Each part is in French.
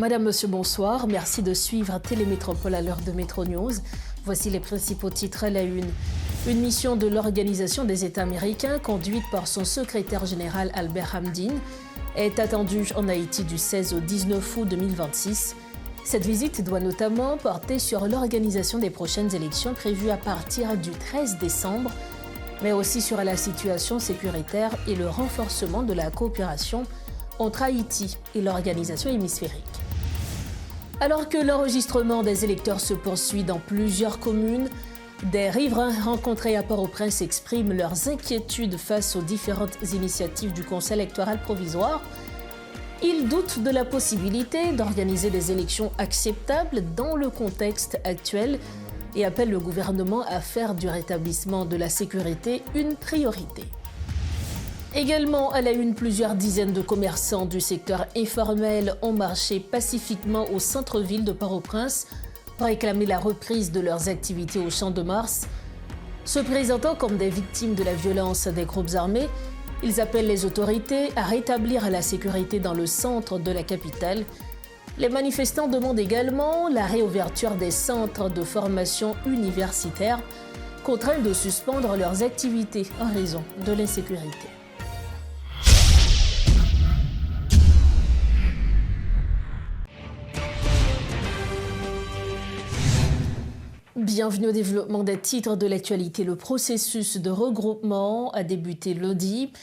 Madame, Monsieur, bonsoir. Merci de suivre Télémétropole à l'heure de Métro News. Voici les principaux titres à la une. Une mission de l'Organisation des États américains, conduite par son secrétaire général Albert Hamdin, est attendue en Haïti du 16 au 19 août 2026. Cette visite doit notamment porter sur l'organisation des prochaines élections prévues à partir du 13 décembre, mais aussi sur la situation sécuritaire et le renforcement de la coopération entre Haïti et l'organisation hémisphérique. Alors que l'enregistrement des électeurs se poursuit dans plusieurs communes, des riverains rencontrés à Port-au-Prince expriment leurs inquiétudes face aux différentes initiatives du Conseil électoral provisoire. Ils doutent de la possibilité d'organiser des élections acceptables dans le contexte actuel et appellent le gouvernement à faire du rétablissement de la sécurité une priorité. Également à la une, plusieurs dizaines de commerçants du secteur informel ont marché pacifiquement au centre-ville de Port-au-Prince pour réclamer la reprise de leurs activités au Champ de Mars. Se présentant comme des victimes de la violence des groupes armés, ils appellent les autorités à rétablir la sécurité dans le centre de la capitale. Les manifestants demandent également la réouverture des centres de formation universitaire, contraints de suspendre leurs activités en raison de l'insécurité. Bienvenue au développement des titres de l'actualité. Le processus de regroupement a débuté lundi,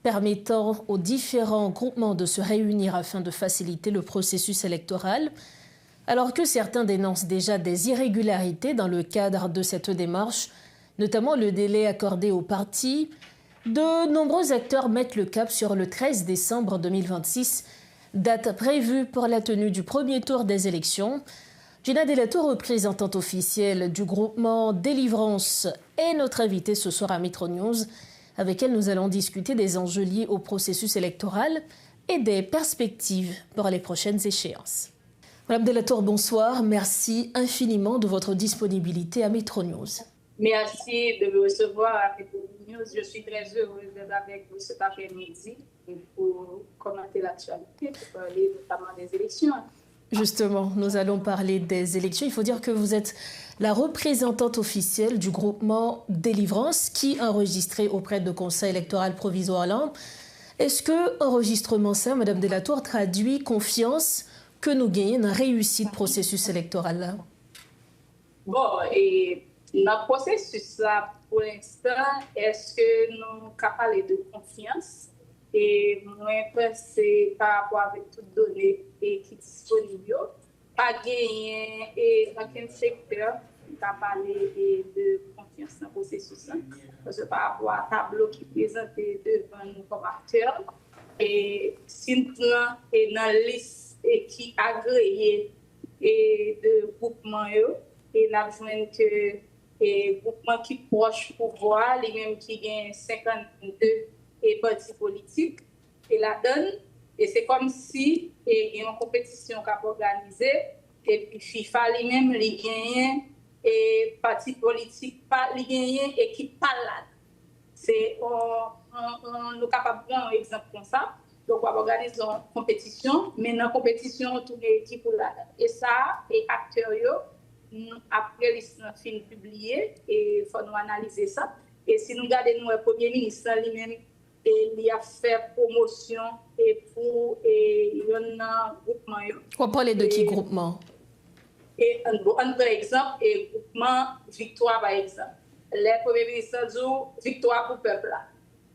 permettant aux différents groupements de se réunir afin de faciliter le processus électoral. Alors que certains dénoncent déjà des irrégularités dans le cadre de cette démarche, notamment le délai accordé aux partis, de nombreux acteurs mettent le cap sur le 13 décembre 2026, date prévue pour la tenue du premier tour des élections. Gina Delatour, représentante officielle du groupement Délivrance, est notre invitée ce soir à Métro News. Avec elle, nous allons discuter des enjeux liés au processus électoral et des perspectives pour les prochaines échéances. Madame Delatour, bonsoir. Merci infiniment de votre disponibilité à Métro News. Merci de me recevoir à Métro News. Je suis très heureuse d'être avec vous cet après-midi pour commenter l'actualité, pour parler notamment des élections. Justement, nous allons parler des élections. Il faut dire que vous êtes la représentante officielle du groupement Délivrance qui a enregistré auprès du Conseil électoral provisoire là. Est-ce que enregistrement ça, Madame Delatour, traduit confiance que nous gagnons dans réussite processus électoral là? Bon, et notre processus là, pour l'instant, est-ce que nous capables de confiance? Et moi, c'est par rapport avec toutes les données qui sont disponibles, pas gagner et dans quel secteur qui a parlé de confiance dans le processus. Parce que par rapport à tableau qui est présenté devant nous comme acteurs, et si nous prenons dans la liste qui est agréée de groupements, et nous avons que groupement qui proche pouvoir, les mêmes qui gagnent 52 et partis politiques et la donne, et c'est comme si il y a une compétition qui a organisée et puis FIFA lui-même les gagne et partis politiques pas les gagne et qui pas là. C'est on est capable de prendre un exemple comme ça. Donc on va organiser une compétition, mais dans la compétition toutes les équipes là. Et ça et acteurs après les films publiés et faut nous analyser ça. Et si nous regardons le premier ministre lui-même et il a fait promotion et pour un groupement. On parle de qui groupement? Et par exemple, et groupement Victoire par exemple. Les premiers ministres disent Victoire pour le peuple.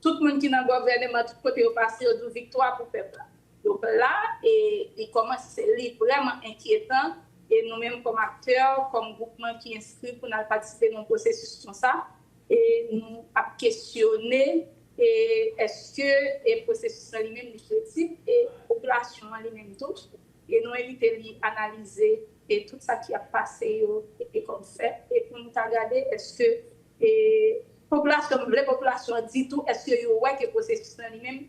Tout le monde qui est dans le gouvernement, tout côté au passé, dit Victoire pour le peuple. Donc là, il commence, c'est vraiment inquiétant. Et nous-mêmes, comme acteurs, comme groupement qui inscrit pour nous participer dans le processus comme ça, et nous avons questionné. Et est-ce que le processus en lui-même est flexible et la population en lui-même tout, et nous éviter d'analyser et tout ça qui a passé et comme fait, et pour nous regarder est-ce que les populations disent tout, est-ce que le processus en lui-même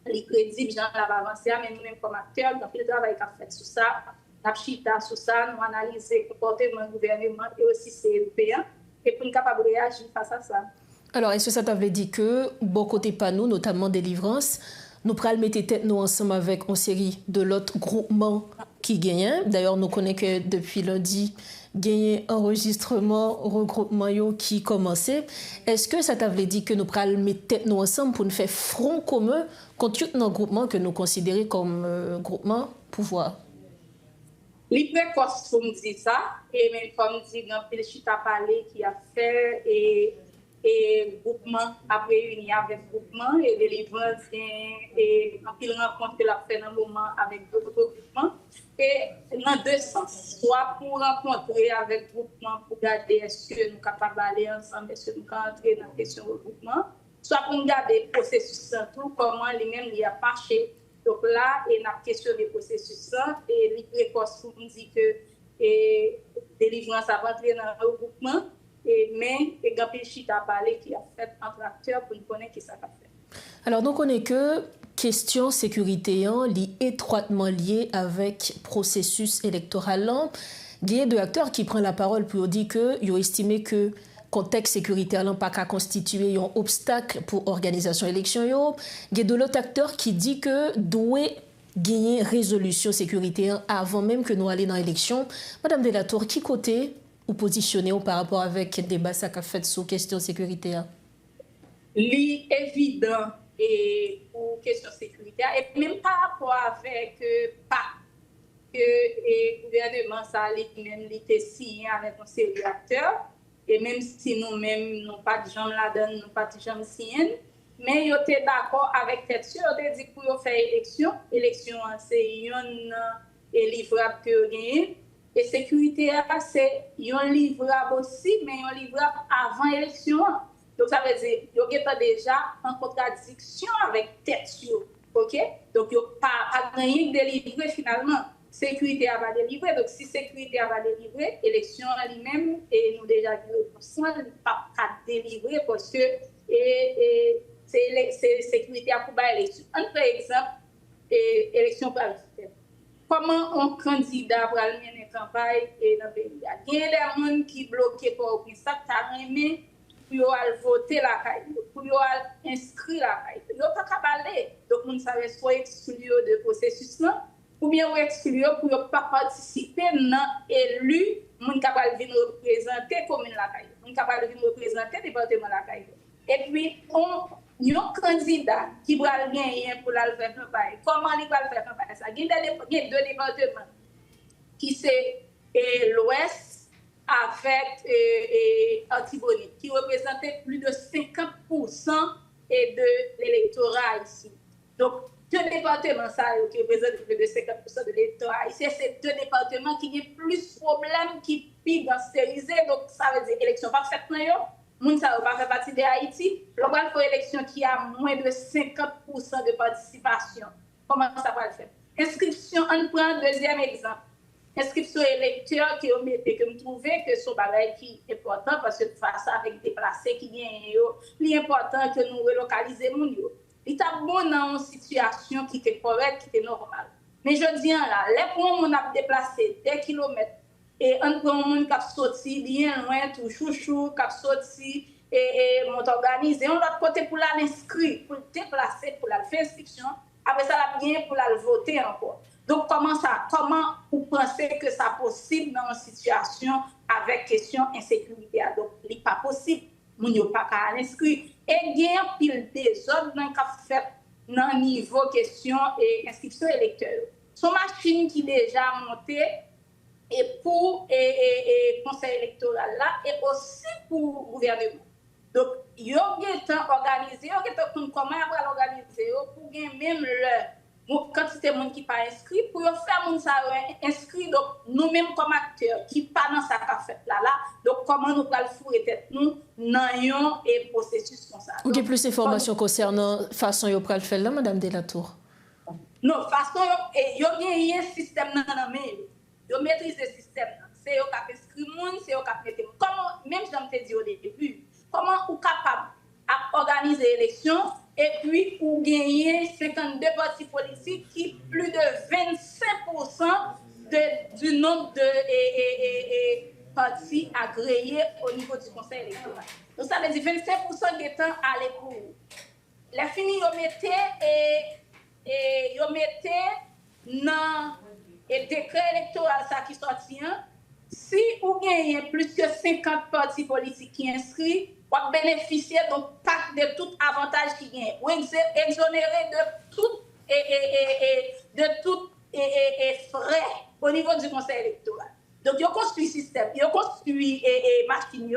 est crédible, j'en ai avancé, mais nous-mêmes comme acteurs, nous avons fait le travail qu'on a fait sur ça, nous avons chita sur ça, nous avons analysé le comportement du gouvernement et aussi CLP, et pour nous capables de réagir face à ça. Alors, est-ce que ça t'avait dit que, bon côté pas nous, notamment Délivrance, nous pourrons mettre tête nous ensemble avec une série de l'autre groupement qui gagne. D'ailleurs, nous connaissons que depuis lundi, gagné enregistrement, regroupement qui commençait. Est-ce que ça t'avait dit que nous pourrions mettre tête nous ensemble pour nous faire front commun contre tout nos groupements que nous considérons comme groupement pouvoir? Les précoces, pour me dire ça, et même comme dit, il y a parlé qui a fait et groupement, après réuni avec groupement, et délivrance, et en pile rencontre qu'il a fait dans le moment avec d'autres groupements. Et dans deux sens, soit pour rencontrer avec groupement, pour regarder est-ce que nous sommes capables d'aller ensemble, est-ce que nous sommes entrer dans la question de groupement, soit pour regarder le processus tout, comment lui-même il a marché. Donc là, il a questionné le processus et les précoces pour nous dire que délivrance a rentré dans le regroupement, mais il y a un parlé qui a fait entre acteurs pour nous connaître qui ça a fait. Alors, nous connaissons que question sécurité est étroitement liée avec processus électoral. Il y a deux acteurs qui prennent la parole pour dire qu'ils ont estimé que le contexte sécuritaire n'a pas qu'à constituer un obstacle pour l'organisation de l'élection. Il y a de l'autre acteur qui dit que doit gagner résolution sécuritaire avant même que nous allions dans l'élection. Madame Delatour, qui côté ou positionner par rapport avec le débat ça qu'a fait sur question sécuritaire? L'évident et pour question sécuritaire et même par rapport avec pas que le gouvernement ça lui-même était signé avec un série d'acteurs et même si nous-mêmes n'avons pas de gens là-dedans, nous pas de gens signés, mais ils étaient d'accord avec tête sûr, ils ont dit pour faire élection c'est un livrable que gagner et sécurité c'est un livrable aussi mais un livrable avant l'élection. Donc, ça veut dire qu'il y a déjà en contradiction avec tête sur. OK? Donc, il n'y a pas rien de délivré finalement. Sécurité a pas délivré. Donc, si sécurité a pas délivré, l'élection elle-même, et nous déjà dit il pas délivrer parce que c'est sécurité à pour l'élection. Un par exemple, élection parlementaire. Comment un candidat pour mener une campagne dans le pays? Il y a des gens qui bloquent pour ça, tu as aimé. Pour voter la caille, pour inscrire la caille. Ils n'ont pas qu'à parler. Donc, nous savons soit exclure de processus là, ou bien exclure pour ne pas participer dans l'élu, nous capable de représenter la commune la caille. Nous capable de représenter le département la caille. Et puis, un candidat qui va gagner pour la faire campagne. Comment il va faire campagne? Ça, il y a deux départements qui c'est l'Ouest avec Antibonite, qui représentait plus de 50% de l'électorat ici. Donc, deux départements qui représentent plus de 50% de l'électorat ici, c'est deux départements qui ont plus de problèmes qui pire gangstérisés. Donc, ça veut dire élection pas faite dans eux. Moun ça va faire partie de Haïti. L'on pour élection qui a moins de 50% de participation. Comment ça va le faire? Inscription, on prend deuxième exemple. Inscription électeur que me trouvais que son bagage qui est important parce que face avec déplacés qui viennent c'est important que nous relocaliser moun yo. Il est bon dans une situation qui est correcte, qui est normale. Mais je dis là, les points on a déplacé des kilomètres et un monde qui a sorti bien loin tout chouchou qui a sorti et m'ont organisé on l'autre côté pour l'inscrire, pour déplacer pour la faire inscription, après ça la bien pour la voter encore. Donc, comment vous pensez que ça possible dans une situation avec question insécurité? Donc, ce n'est pas possible. Nous n'avons pas qu'à l'inscrire. Et il y a un pile des autres qui ont fait dans le niveau question et inscription électorale. Son machine qui est déjà montée et pour le conseil électoral là et aussi pour le gouvernement. Donc, il y a organisé, comment on va l'organiser pour gagner même le quantité de monde qui pas inscrit pour faire monde ça inscrit donc nous mêmes comme acteurs qui pas dans ça qu'a fait là donc comment nous va le fourrer tête nous dans et processus comme ça. OK, plus d'informations concernant façon yo pral faire là madame Delatour. Non, façon yo gagné un système dans main yo maîtrise le système c'est yo qui inscrit monde c'est yo qui mettre comment même j'en t'ai dit au début comment ou capable à organiser l'élection et puis pour gagner 52 partis politiques qui plus de 25% du nombre de partis agréés au niveau du conseil électoral. Donc ça veut dire 25% qui étant à l'écoute. La fini, ils mettaient dans et décret électoral ça qui sorti, si vous gagnez plus que 50 partis politiques qui inscrits, vous bénéficiez de tout avantage qui gagne. Vous exonérez de tout frais au niveau du conseil électoral. Donc, ils ont construit système, ils ont construit machine,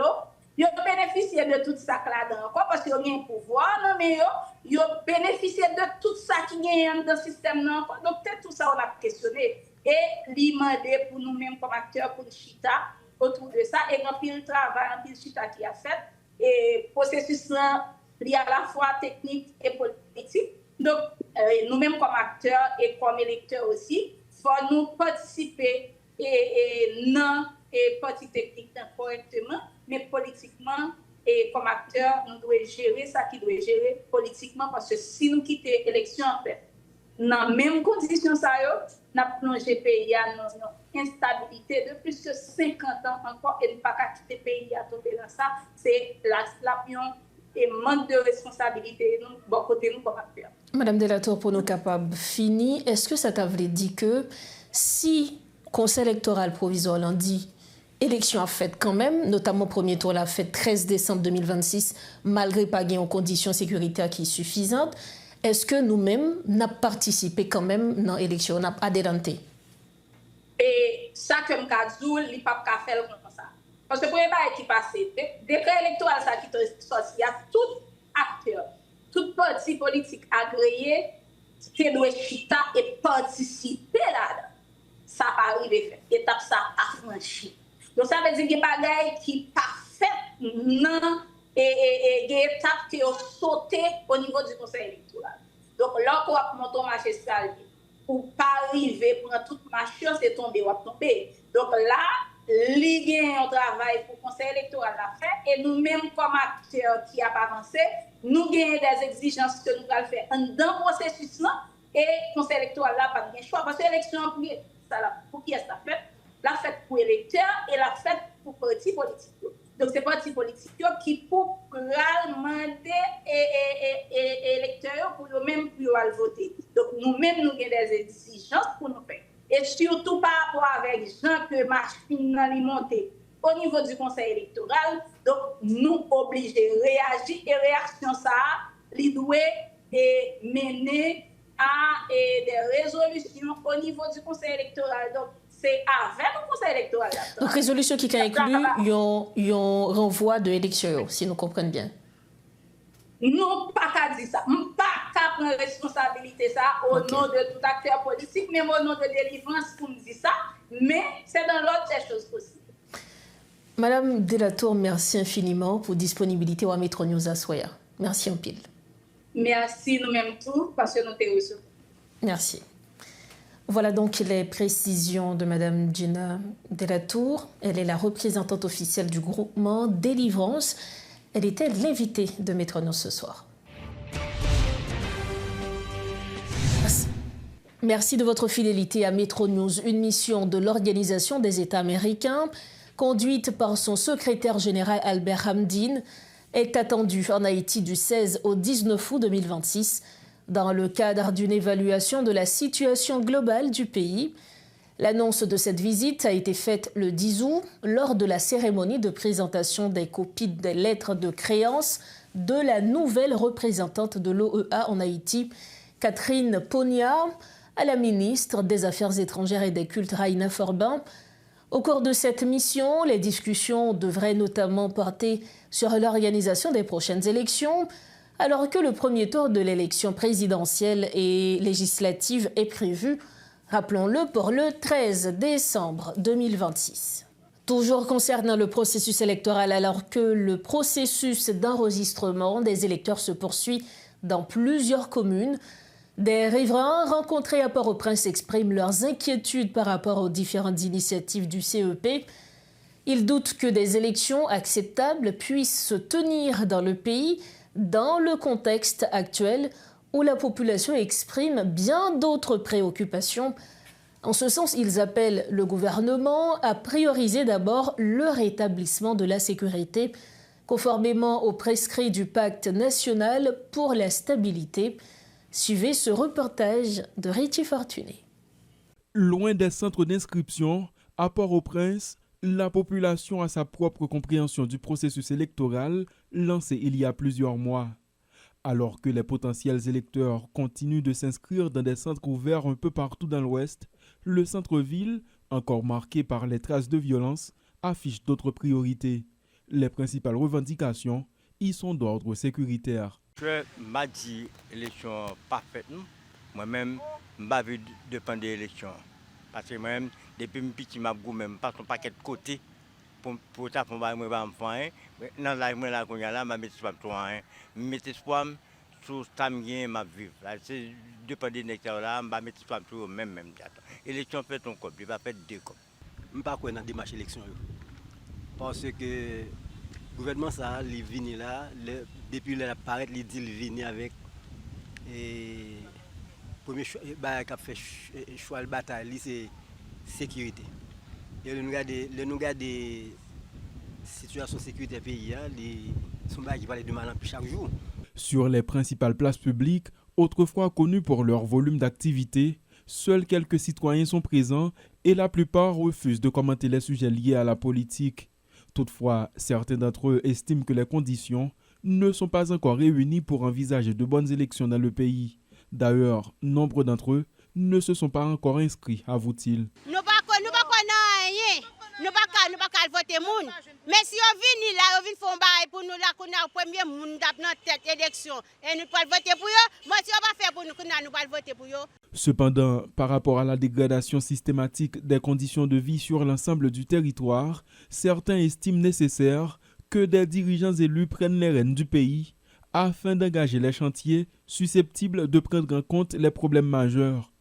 ils ont bénéficié de tout ça là-dedans, parce qu'ils ont un pouvoir, mais ils ont bénéficié de tout ça qui gagne dans le système. Donc, peut-être tout ça, on a questionné. Et l'imandé pour nous-mêmes comme acteurs, pour le chita, autour de ça, et un pile travail, un pile chita qui a fait, et processus là, il y a à la fois technique et politique. Donc, nous-mêmes comme acteurs et comme électeurs aussi, il faut nous participer non et partie technique correctement, mais politiquement, et comme acteurs, nous devons gérer ça qui doit gérer politiquement, parce que si nous quittons l'élection, en fait, dans les mêmes conditions, ça nous avons plongé le pays dans une instabilité de plus de 50 ans encore, et ne pas quitter le pays à tomber dans ça, c'est l'avion et manque de responsabilité nous, bon côté nous comme acteurs. Madame Delatour, pour nous capables fini, est-ce que ça t'a voulu dire que si le Conseil électoral provisoire lundi, élection a fait quand même, notamment premier tour l'a fait 13 décembre 2026, malgré pas gain en conditions sécuritaires qui sont suffisantes, est-ce que nous-mêmes n'avons participé quand même dans l'élection, n'a pas adhérenté? Et ça que m'kazou, il pas qu'à faire comme ça. Parce que pour les bails qui passent, décret électoral ça qui sorti, il y a tout acteur, tout parti politique agréé qui doit chita et participer là-dedans. Ça va arriver fait. Étape ça affranchi. Donc ça veut dire qu'il y a des bagailles qui parfait non et des étapes qui ont sauté au niveau du conseil électoral. Donc là qu'on va monter au marché salé pour pas arriver prendre toute marche c'est tomber ou tomber. Donc là ligue un travail pour le conseil électoral à faire et nous-mêmes comme acteurs qui a avancé, nous gagnons des exigences que nous allons faire dans le processus là et le conseil électoral là pas de choix parce que l'élection pour qui est-ce la fête? La fête pour électeurs et la fête pour partis politiques. Donc c'est partis politiques qui pour demander électeurs pour eux-mêmes pour voter. Donc nous-mêmes nous avons des exigences pour nous faire. Et surtout par rapport avec les gens que machine alimentée au niveau du conseil électoral, donc nous obligés de réagir et réaction ça, les doit mener à des résolutions au niveau du conseil électoral. Donc c'est avec le conseil électoral. Donc résolution qui inclut un renvoi de l'élection, si nous comprenons bien. Non, pas qu'à dire ça. Pas qu'à prendre responsabilité ça au nom de tout acteur politique, même au nom de délivrance pour me dire ça, mais c'est dans l'autre des choses possibles. Madame Delatour, merci infiniment pour disponibilité à Metro News à Soya. Merci en pile. Merci nous-mêmes tous parce que nous t'es reçus. Merci. Voilà donc les précisions de Madame Gina Delatour. Elle est la représentante officielle du groupement Délivrance. Elle était l'invitée de Metro News ce soir. Merci de votre fidélité à Metro News, une mission de l'Organisation des États américains, conduite par son secrétaire général Albert Hamdin, est attendue en Haïti du 16 au 19 août 2026, dans le cadre d'une évaluation de la situation globale du pays. L'annonce de cette visite a été faite le 10 août lors de la cérémonie de présentation des copies des lettres de créance de la nouvelle représentante de l'OEA en Haïti, Catherine Pognard, à la ministre des Affaires étrangères et des Cultes, Raina Forbin. Au cours de cette mission, les discussions devraient notamment porter sur l'organisation des prochaines élections, alors que le premier tour de l'élection présidentielle et législative est prévu, rappelons-le, pour le 13 décembre 2026. Toujours concernant le processus électoral, alors que le processus d'enregistrement des électeurs se poursuit dans plusieurs communes, des riverains rencontrés à Port-au-Prince expriment leurs inquiétudes par rapport aux différentes initiatives du CEP. Ils doutent que des élections acceptables puissent se tenir dans le pays dans le contexte actuel où la population exprime bien d'autres préoccupations. En ce sens, ils appellent le gouvernement à prioriser d'abord le rétablissement de la sécurité, conformément aux prescrits du Pacte national pour la stabilité. Suivez ce reportage de Richie Fortuné. Loin des centres d'inscription, à Port-au-Prince, la population a sa propre compréhension du processus électoral lancé il y a plusieurs mois. Alors que les potentiels électeurs continuent de s'inscrire dans des centres ouverts un peu partout dans l'Ouest, le centre-ville, encore marqué par les traces de violence, affiche d'autres priorités. Les principales revendications y sont d'ordre sécuritaire. Je m'a dit élection parfaite. Moi-même, je n'ai pas vu dépendre de l'élection. Parce que moi-même, depuis que je suis petit, même pas un paquet de côté pour ça, pour moi, enfant. Dans la vie, là, je mets espoir sur je mets espoir sur ça, ma vie. C'est dépend de l'élection là, je mets espoir sur même. L'élection fait un cop, il va faire deux copes. Je ne sais pas quoi dans la démarche d'élection. Parce que le gouvernement, ça, il vient là, depuis qu'il apparaît, il dit qu'il vient avec. Et le premier choix qu'il a fait choix de bataille, c'est sécurité. Et nous regardons des situations de sécurité pays, les sont qui parlent de mal chaque jour. Sur les principales places publiques, autrefois connues pour leur volume d'activité, seuls quelques citoyens sont présents et la plupart refusent de commenter les sujets liés à la politique. Toutefois, certains d'entre eux estiment que les conditions ne sont pas encore réunies pour envisager de bonnes élections dans le pays. D'ailleurs, nombre d'entre eux ne se sont pas encore inscrits, avoue-t-il. Nous ne pouvons pas voter moun. Mais si on vient là, on vient faire un bail pour nous là, qu'on a le premier moun dans notre tête élection et nous pouvons voter pour eux. Moi si on va faire pour nous, nous pouvons voter pour eux. Cependant, par rapport à la dégradation systématique des conditions de vie sur l'ensemble du territoire, certains estiment nécessaire que des dirigeants élus prennent les rênes du pays afin d'engager les chantiers susceptibles de prendre en compte les problèmes majeurs.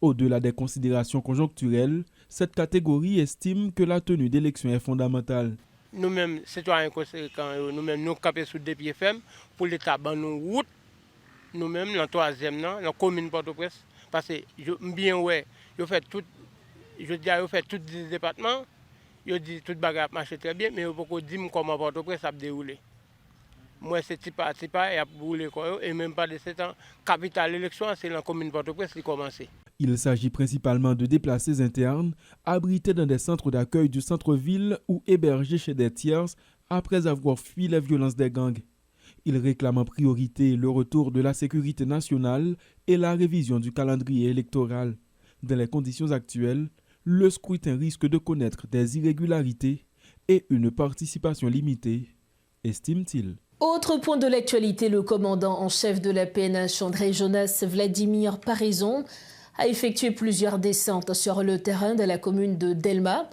Au-delà des considérations conjoncturelles, cette catégorie estime que la tenue d'élections est fondamentale. Nous-mêmes, citoyens conséquents, nous-mêmes, nous camper sur des pieds fermes pour l'État, nous route, nous-mêmes, dans le troisième, dans la commune Port-au-Prince, parce que bien ouais, je fais tout les départements, je dis tout bagarre marche très bien, mais je ne peux pas dire comment Port-au-Prince a déroulé. Moi, c'est pas et a roulé et même pas de 7 ans. Capitale élection, c'est la commune Port-au-Prince qui a commencé. Il s'agit principalement de déplacés internes, abrités dans des centres d'accueil du centre-ville ou hébergés chez des tierces après avoir fui les violences des gangs. Il réclame en priorité le retour de la sécurité nationale et la révision du calendrier électoral. Dans les conditions actuelles, le scrutin risque de connaître des irrégularités et une participation limitée, estime-t-il. Autre point de l'actualité, le commandant en chef de la PNH, André Jonas Vladimir Parizon, a effectué plusieurs descentes sur le terrain de la commune de Delma.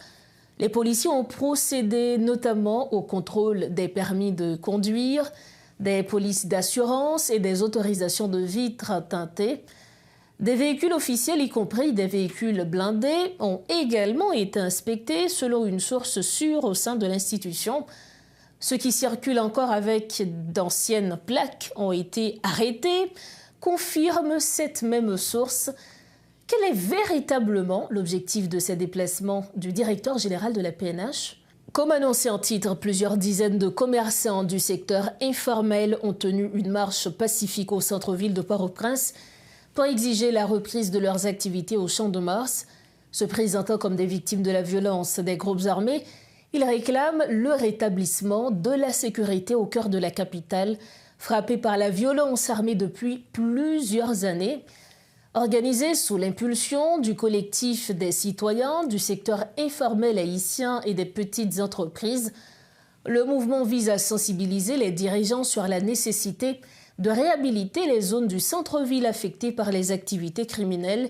Les policiers ont procédé notamment au contrôle des permis de conduire, des polices d'assurance et des autorisations de vitres teintées. Des véhicules officiels, y compris des véhicules blindés, ont également été inspectés selon une source sûre au sein de l'institution. Ceux qui circulent encore avec d'anciennes plaques ont été arrêtés, confirme cette même source. Quel est véritablement l'objectif de ces déplacements du directeur général de la PNH ? Comme annoncé en titre, plusieurs dizaines de commerçants du secteur informel ont tenu une marche pacifique au centre-ville de Port-au-Prince pour exiger la reprise de leurs activités au Champ de Mars. Se présentant comme des victimes de la violence des groupes armés, ils réclament le rétablissement de la sécurité au cœur de la capitale, frappée par la violence armée depuis plusieurs années. Organisé sous l'impulsion du collectif des citoyens du secteur informel haïtien et des petites entreprises, le mouvement vise à sensibiliser les dirigeants sur la nécessité de réhabiliter les zones du centre-ville affectées par les activités criminelles.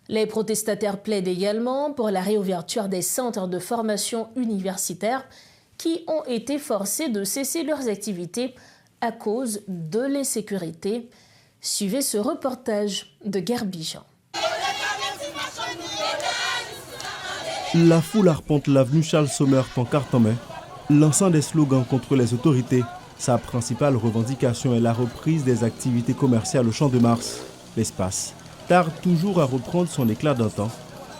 Les protestataires plaident également pour la réouverture des centres de formation universitaire qui ont été forcés de cesser leurs activités à cause de l'insécurité. Suivez ce reportage de Gerbijan. La foule arpente l'avenue Charles Sommer, pancarte en main, lançant des slogans contre les autorités. Sa principale revendication est la reprise des activités commerciales au Champ de Mars. L'espace tarde toujours à reprendre son éclat d'antan,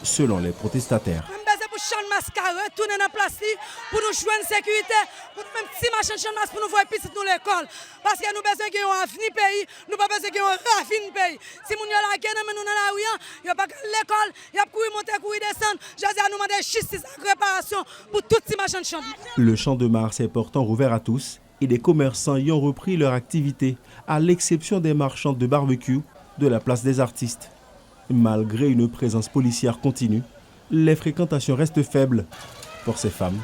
selon les protestataires. place carré, retourner dans place pour nous jouer une sécurité, pour nous même si machin de masse pour nous voir petit nous l'école. Parce que nous besoin qu'il y ait un avenir pays, nous pas besoin qu'il y ait un ravine pays. Si nous y a la guerre, nous dans la rue, il n'y a pas l'école, il y a courir monter, courir descendre. Je dis à nous demander justice et réparation pour toutes ces machins de champ. Le Champ de Mars est pourtant ouvert à tous et des commerçants y ont repris leur activité, à l'exception des marchands de barbecue de la place des artistes. Malgré une présence policière continue, les fréquentations restent faibles. Pour ces femmes,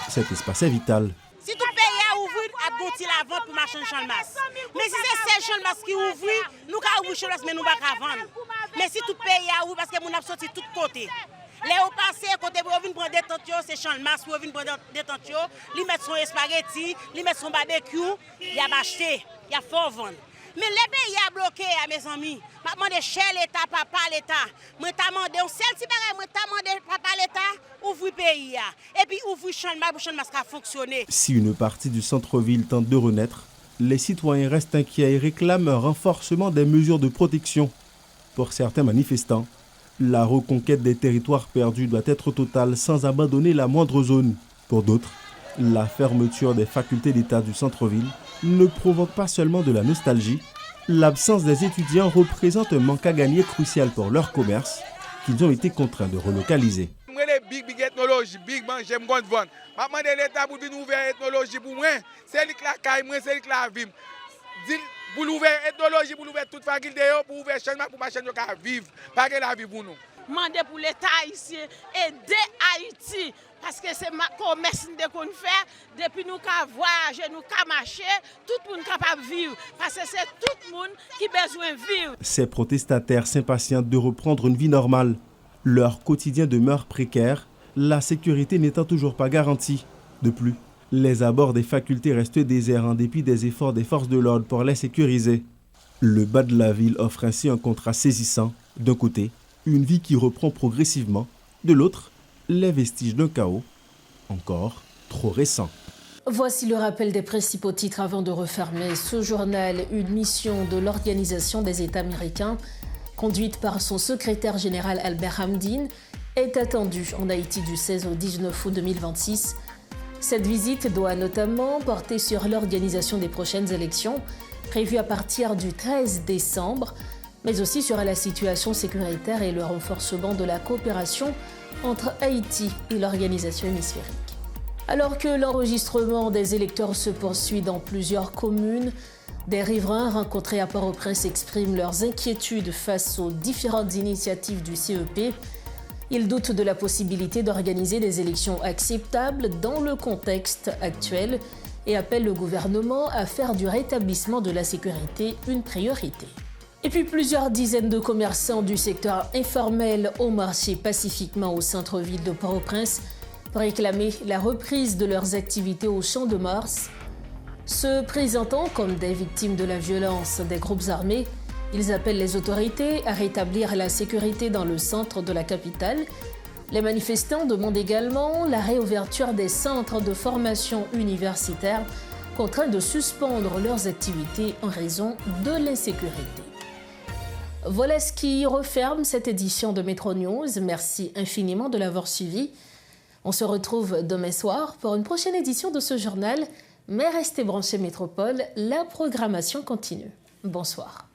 cet espace est vital. Si tout le pays a ouvert, à gonti la vente pour marcher champ de masse. Mais si c'est champ de masse qui ouvre, nous avons ouvert champ de masse, mais nous ne pouvons pas vendre. Mais si tout le pays a ouvert, parce que nous avons sorti de tous côtés. Les hauts passés, côté pour venir prendre des tentes, c'est champ de masse, pour venir prendre des tentes, ils mettent son spaghetti, ils mettent son barbecue, ils ont acheté, ils ont fort vendre. Mais les pays a bloqué, mes amis. Je demande cher l'État, papa l'État. Je demande, on sait si je demande papa l'État, ouvre le pays. Et puis ouvre le champ de masse pour que le champ de masse fonctionne. Si une partie du centre-ville tente de renaître, les citoyens restent inquiets et réclament un renforcement des mesures de protection. Pour certains manifestants, la reconquête des territoires perdus doit être totale sans abandonner la moindre zone. Pour d'autres, la fermeture des facultés d'État du centre-ville ne provoque pas seulement de la nostalgie. L'absence des étudiants représente un manque à gagner crucial pour leur commerce qu'ils ont été contraints de relocaliser. Big ethnologie, big man, j'aime qu'on vendre. Maman de l'État pour une ouvrir ethnologie pour moi, c'est lui qui la caille, moi c'est lui qui la vime. Pour l'ouvrir ethnologie, pour l'ouvrir toute faculté, pour ouvrir changement pour ma chaîne de vivre, pas que la vie pour nous. Mandé pour l'État haïtien aider Haïti parce que c'est ma commerce qu'on fait depuis nous qu'à voyager, nous qu'à marcher, tout le monde capable de vivre parce que c'est tout le monde qui a besoin de vivre. Ces protestataires s'impatientent de reprendre une vie normale. Leur quotidien demeure précaire, la sécurité n'étant toujours pas garantie. De plus, les abords des facultés restent déserts en dépit des efforts des forces de l'ordre pour les sécuriser. Le bas de la ville offre ainsi un contraste saisissant. D'un côté, une vie qui reprend progressivement. De l'autre, les vestiges d'un chaos encore trop récent. Voici le rappel des principaux titres avant de refermer ce journal. Une mission de l'Organisation des États américains, conduite par son secrétaire général Albert Hamdin, est attendue en Haïti du 16 au 19 août 2026. Cette visite doit notamment porter sur l'organisation des prochaines élections, prévues à partir du 13 décembre, mais aussi sur la situation sécuritaire et le renforcement de la coopération entre Haïti et l'organisation hémisphérique. Alors que l'enregistrement des électeurs se poursuit dans plusieurs communes, des riverains rencontrés à Port-au-Prince expriment leurs inquiétudes face aux différentes initiatives du CEP. Ils doutent de la possibilité d'organiser des élections acceptables dans le contexte actuel et appellent le gouvernement à faire du rétablissement de la sécurité une priorité. Et puis plusieurs dizaines de commerçants du secteur informel ont marché pacifiquement au centre-ville de Port-au-Prince pour réclamer la reprise de leurs activités au Champ de Mars. Se présentant comme des victimes de la violence des groupes armés, ils appellent les autorités à rétablir la sécurité dans le centre de la capitale. Les manifestants demandent également la réouverture des centres de formation universitaire contraints de suspendre leurs activités en raison de l'insécurité. Voilà ce qui referme cette édition de Métro News. Merci infiniment de l'avoir suivi. On se retrouve demain soir pour une prochaine édition de ce journal. Mais restez branchés Métropole, la programmation continue. Bonsoir.